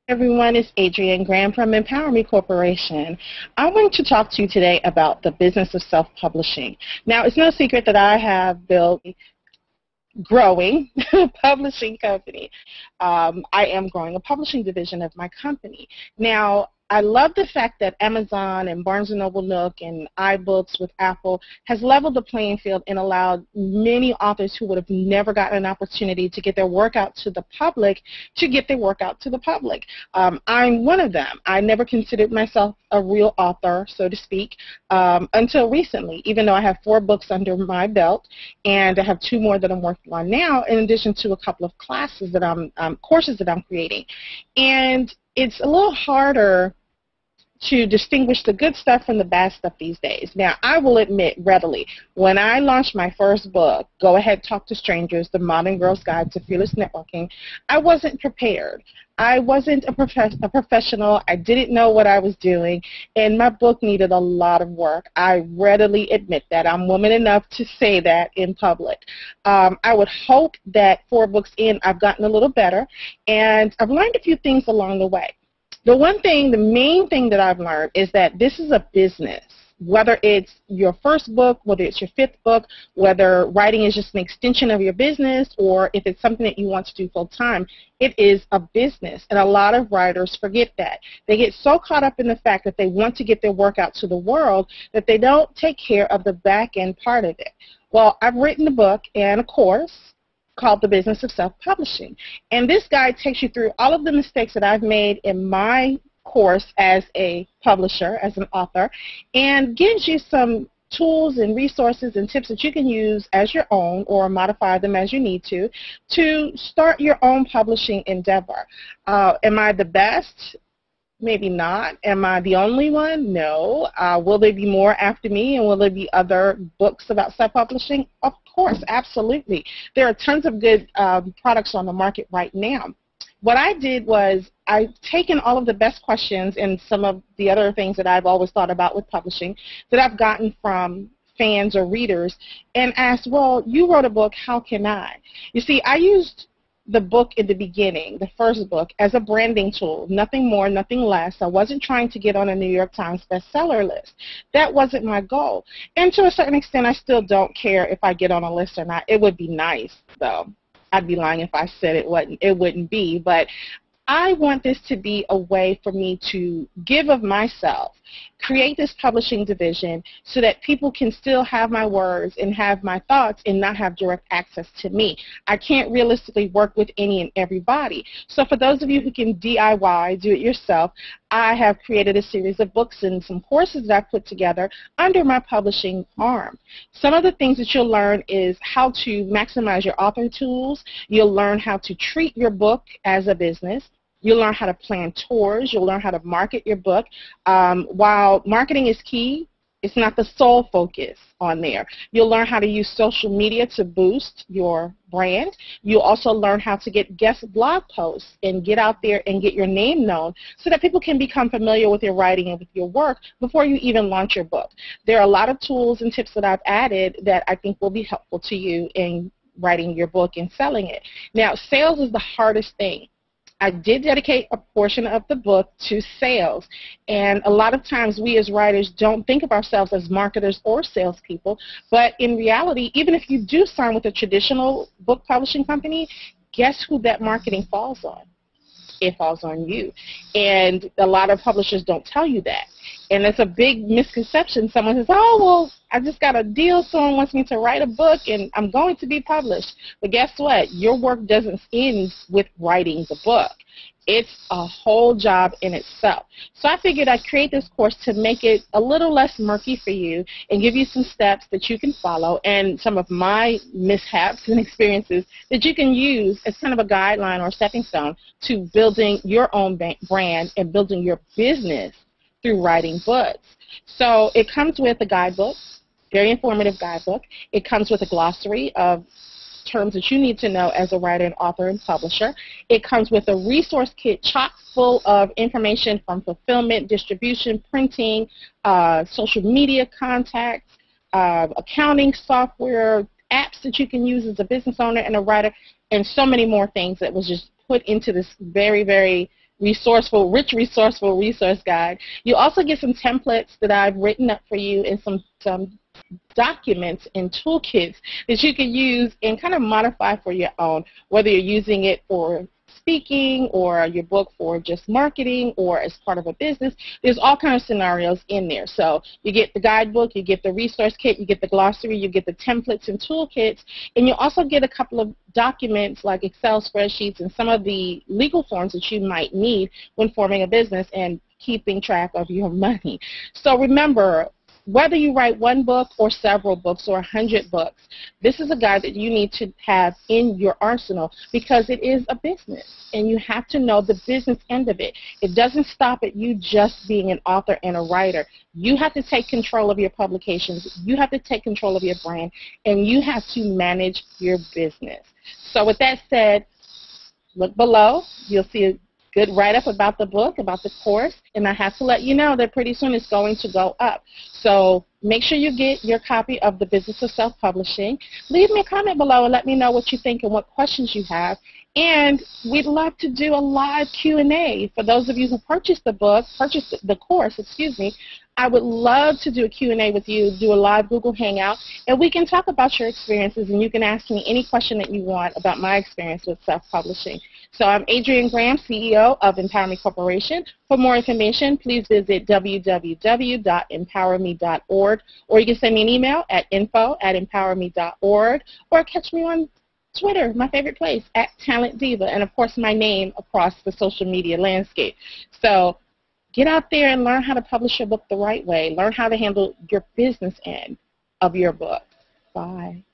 Everyone, it's Adrienne Graham from Empower Me Corporation. I want to talk to you today about the business of self-publishing. Now, it's no secret that I have built a growing publishing company. I am growing a publishing division of my company. Now, I love the fact that Amazon and Barnes & Noble Nook and iBooks with Apple has leveled the playing field and allowed many authors who would have never gotten an opportunity to get their work out to the public to get their work out to the public. I'm one of them. I never considered myself a real author, so to speak, until recently, even though I have 4 books under my belt, and I have 2 more that I'm working on now, in addition to a couple of classes that courses that I'm creating. And it's a little harder to distinguish the good stuff from the bad stuff these days. Now, I will admit readily, when I launched my first book, Go Ahead, Talk to Strangers, The Modern Girl's Guide to Fearless Networking, I wasn't prepared. I wasn't a professional. I didn't know what I was doing, and my book needed a lot of work. I readily admit that. I'm woman enough to say that in public. I would hope that 4 books in, I've gotten a little better, and I've learned a few things along the way. The main thing that I've learned is that this is a business. Whether it's your first book, whether it's your 5th book, whether writing is just an extension of your business, or if it's something that you want to do full time, it is a business. And a lot of writers forget that. They get so caught up in the fact that they want to get their work out to the world that they don't take care of the back end part of it. Well, I've written a book and a course called The Business of Self-Publishing. And this guide takes you through all of the mistakes that I've made in my course as a publisher, as an author, and gives you some tools and resources and tips that you can use as your own or modify them as you need to start your own publishing endeavor. Am I the best? Maybe not. Am I the only one? No. Will there be more after me, and will there be other books about self-publishing? Of course, absolutely. There are tons of good products on the market right now. What I did was I've taken all of the best questions and some of the other things that I've always thought about with publishing that I've gotten from fans or readers and asked, well, you wrote a book, how can I? You see, I used the book in the beginning, the first book, as a branding tool, nothing more, nothing less. I wasn't trying to get on a New York Times bestseller list. That wasn't my goal. And to a certain extent, I still don't care if I get on a list or not. It would be nice, though. I'd be lying if I said it wouldn't be. But I want this to be a way for me to give of myself, create this publishing division so that people can still have my words and have my thoughts and not have direct access to me. I can't realistically work with any and everybody. So for those of you who can DIY, do it yourself, I have created a series of books and some courses that I've put together under my publishing arm. Some of the things that you'll learn is how to maximize your author tools. You'll learn how to treat your book as a business. You'll learn how to plan tours. You'll learn how to market your book. While marketing is key, it's not the sole focus on there. You'll learn how to use social media to boost your brand. You'll also learn how to get guest blog posts and get out there and get your name known so that people can become familiar with your writing and with your work before you even launch your book. There are a lot of tools and tips that I've added that I think will be helpful to you in writing your book and selling it. Now, sales is the hardest thing. I did dedicate a portion of the book to sales, and a lot of times we as writers don't think of ourselves as marketers or salespeople, but in reality, even if you do sign with a traditional book publishing company, guess who that marketing falls on? It falls on you, and a lot of publishers don't tell you that. And it's a big misconception. Someone says, oh, well, I just got a deal. Someone wants me to write a book, and I'm going to be published. But guess what? Your work doesn't end with writing the book. It's a whole job in itself. So I figured I'd create this course to make it a little less murky for you and give you some steps that you can follow and some of my mishaps and experiences that you can use as kind of a guideline or stepping stone to building your own brand and building your business through writing books. So it comes with a guidebook, very informative guidebook. It comes with a glossary of terms that you need to know as a writer and author and publisher. It comes with a resource kit chock full of information from fulfillment, distribution, printing, social media contacts, accounting software, apps that you can use as a business owner and a writer, and so many more things that was just put into this very, very resourceful, rich, resourceful resource guide. You also get some templates that I've written up for you and some documents and toolkits that you can use and kind of modify for your own, whether you're using it for speaking or your book for just marketing or as part of a business. There's all kinds of scenarios in there. So you get the guidebook, you get the resource kit, you get the glossary, you get the templates and toolkits, and you also get a couple of documents like Excel spreadsheets and some of the legal forms that you might need when forming a business and keeping track of your money. So remember, whether you write one book or several books or 100 books, this is a guide that you need to have in your arsenal because it is a business and you have to know the business end of it. It doesn't stop at you just being an author and a writer. You have to take control of your publications. You have to take control of your brand, and you have to manage your business. So with that said, look below. You'll see a good write-up about the book, about the course, and I have to let you know that pretty soon it's going to go up. So make sure you get your copy of The Business of Self-Publishing. Leave me a comment below and let me know what you think and what questions you have. And we'd love to do a live Q&A. For those of you who purchased the book, purchased the course, I would love to do a Q&A with you, do a live Google Hangout, and we can talk about your experiences, and you can ask me any question that you want about my experience with self-publishing. So I'm Adrienne Graham, CEO of Empower Corporation. For more information, please visit www.empowerme.org, or you can send me an email at info@empowerme.org, or catch me on Twitter, my favorite place, @TalentDiva, and of course my name across the social media landscape. So get out there and learn how to publish your book the right way. Learn how to handle your business end of your book. Bye.